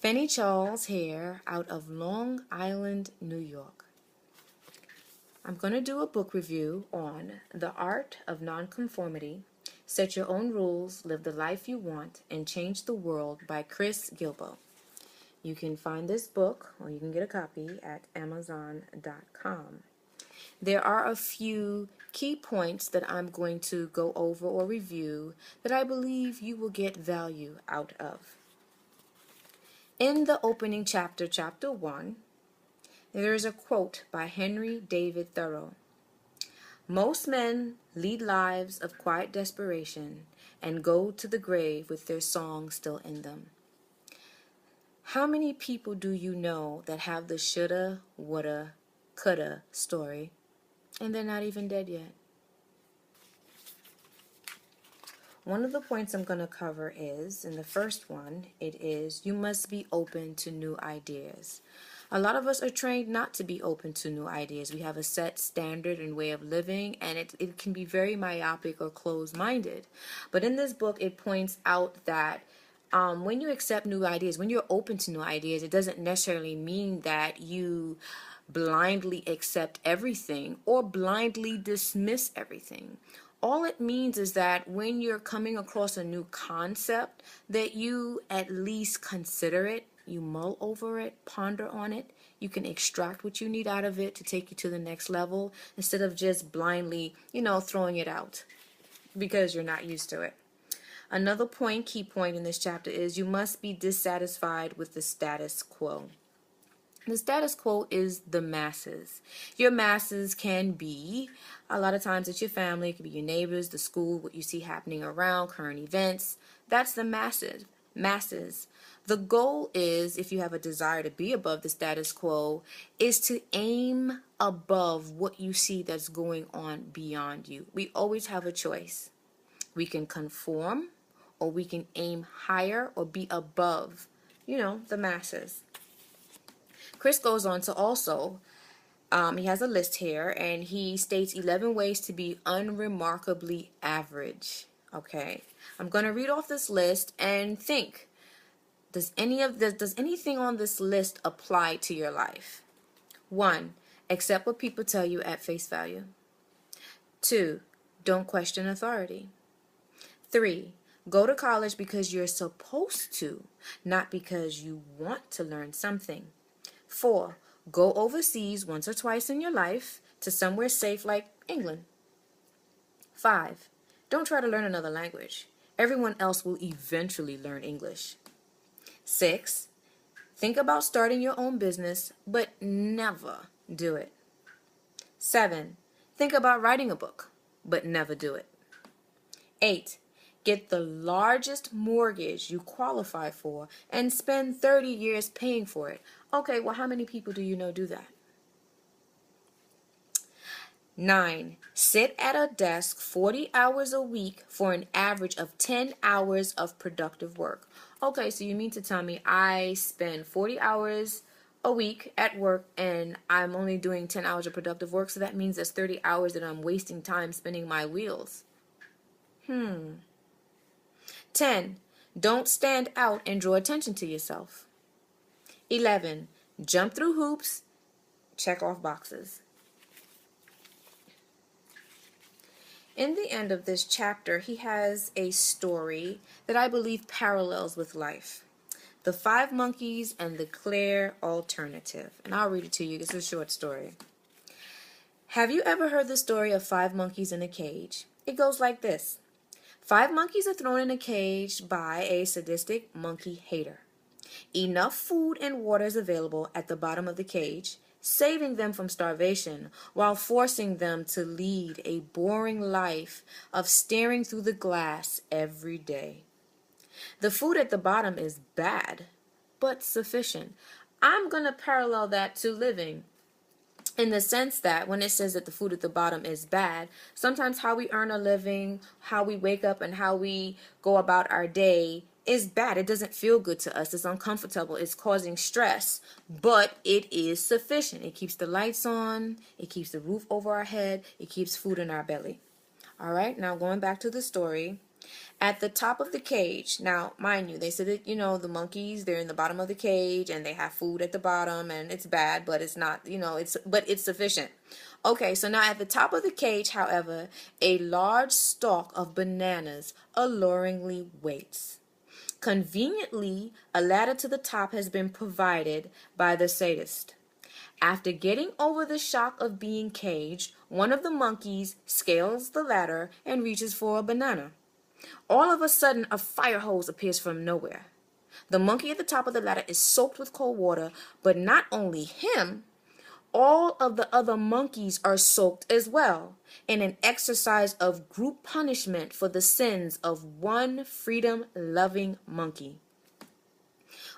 Fanny Charles here out of Long Island, New York. I'm going to do a book review on The Art of Non-Conformity, Set Your Own Rules, Live the Life You Want, and Change the World by Chris Gilbo. You can find this book, or you can get a copy, at Amazon.com. There are a few key points that I'm going to go over or review that I believe you will get value out of. In the opening chapter, chapter 1, there is a quote by Henry David Thoreau. Most men lead lives of quiet desperation and go to the grave with their song still in them. How many people do you know that have the shoulda, woulda, coulda story, and they're not even dead yet? One of the points I'm going to cover is, in the first one, it is you must be open to new ideas. A lot of us are trained not to be open to new ideas. We have a set standard and way of living, and it can be very myopic or closed-minded. But in this book, it points out that when you accept new ideas, when you're open to new ideas, it doesn't necessarily mean that you blindly accept everything or blindly dismiss everything. All it means is that when you're coming across a new concept, that you at least consider it, you mull over it, ponder on it. You can extract what you need out of it to take you to the next level instead of just blindly, throwing it out because you're not used to it. Another key point in this chapter is you must be dissatisfied with the status quo. The status quo is the masses. Your masses can be, a lot of times it's your family, it could be your neighbors, the school, what you see happening around, current events. That's the masses. The goal is, if you have a desire to be above the status quo, is to aim above what you see that's going on beyond you. We always have a choice. We can conform, or we can aim higher or be above, the masses. Chris goes on to also, he has a list here, and he states 11 ways to be unremarkably average. Okay, I'm going to read off this list and think, does anything on this list apply to your life? 1, accept what people tell you at face value. 2, don't question authority. 3, go to college because you're supposed to, not because you want to learn something. 4, go overseas once or twice in your life to somewhere safe like England. 5, don't try to learn another language. Everyone else will eventually learn English. 6, think about starting your own business, but never do it. 7, think about writing a book, but never do it. 8, get the largest mortgage you qualify for and spend 30 years paying for it. Okay, well, how many people do you know do that? 9, sit at a desk 40 hours a week for an average of 10 hours of productive work. Okay, so you mean to tell me I spend 40 hours a week at work and I'm only doing 10 hours of productive work, so that means that's 30 hours that I'm wasting time spinning my wheels. 10, don't stand out and draw attention to yourself. 11, jump through hoops, check off boxes. In the end of this chapter, he has a story that I believe parallels with life. The 5 Monkeys and the Clear Alternative. And I'll read it to you. It's a short story. Have you ever heard the story of 5 monkeys in a cage? It goes like this. 5 monkeys are thrown in a cage by a sadistic monkey hater. Enough food and water is available at the bottom of the cage, saving them from starvation while forcing them to lead a boring life of staring through the glass every day. The food at the bottom is bad, but sufficient. I'm going to parallel that to living, in the sense that when it says that the food at the bottom is bad, sometimes how we earn a living, how we wake up, and how we go about our day is bad. It doesn't feel good to us. It's uncomfortable. It's causing stress, but it is sufficient. It keeps the lights on. It keeps the roof over our head. It keeps food in our belly. All right, now going back to the story. At the top of the cage, now mind you, they said that, the monkeys, they're in the bottom of the cage and they have food at the bottom, and it's bad, but it's not, but it's sufficient. Okay, so now at the top of the cage, however, a large stalk of bananas alluringly waits. Conveniently, a ladder to the top has been provided by the sadist. After getting over the shock of being caged, one of the monkeys scales the ladder and reaches for a banana. All of a sudden, a fire hose appears from nowhere. The monkey at the top of the ladder is soaked with cold water, but not only him, all of the other monkeys are soaked as well, in an exercise of group punishment for the sins of one freedom-loving monkey.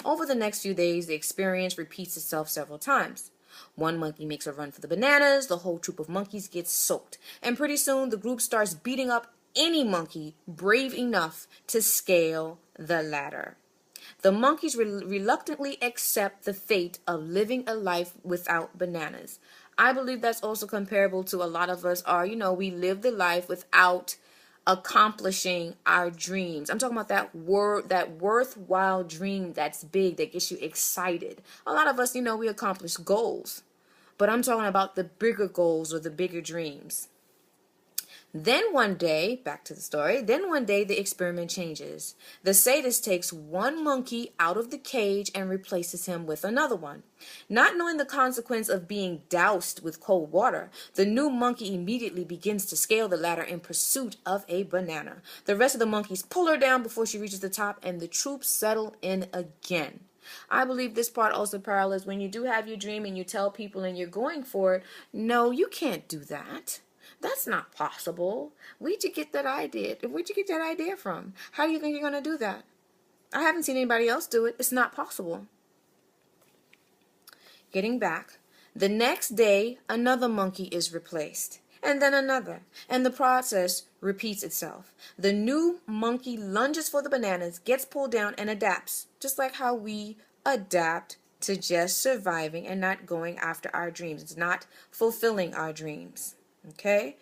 Over the next few days, the experience repeats itself several times. One monkey makes a run for the bananas, the whole troop of monkeys gets soaked, and pretty soon the group starts beating up any monkey brave enough to scale the ladder. The monkeys reluctantly accept the fate of living a life without bananas. I believe that's also comparable to a lot of us are, we live the life without accomplishing our dreams. I'm talking about that worthwhile dream that's big, that gets you excited. A lot of us, we accomplish goals, but I'm talking about the bigger goals or the bigger dreams. Then one day, back to the story, the experiment changes. The sadist takes one monkey out of the cage and replaces him with another one. Not knowing the consequence of being doused with cold water, the new monkey immediately begins to scale the ladder in pursuit of a banana. The rest of the monkeys pull her down before she reaches the top, and the troops settle in again. I believe this part also parallels when you do have your dream and you tell people and you're going for it. No, you can't do that. That's not possible. Where'd you get that idea? Where'd you get that idea from? How do you think you're going to do that? I haven't seen anybody else do it. It's not possible. Getting back, the next day, another monkey is replaced, and then another, and the process repeats itself. The new monkey lunges for the bananas, gets pulled down, and adapts, just like how we adapt to just surviving and not going after our dreams. It's not fulfilling our dreams. Okay?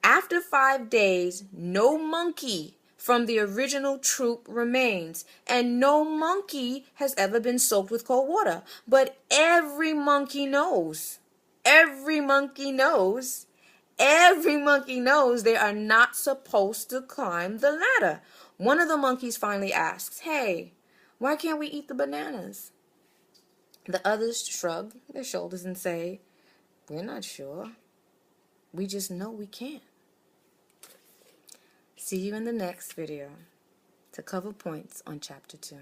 After 5 days, no monkey from the original troop remains, and no monkey has ever been soaked with cold water. But every monkey knows they are not supposed to climb the ladder. One of the monkeys finally asks, "Hey, why can't we eat the bananas?" The others shrug their shoulders and say, "We're not sure. We just know we can't." See you in the next video to cover points on Chapter 2.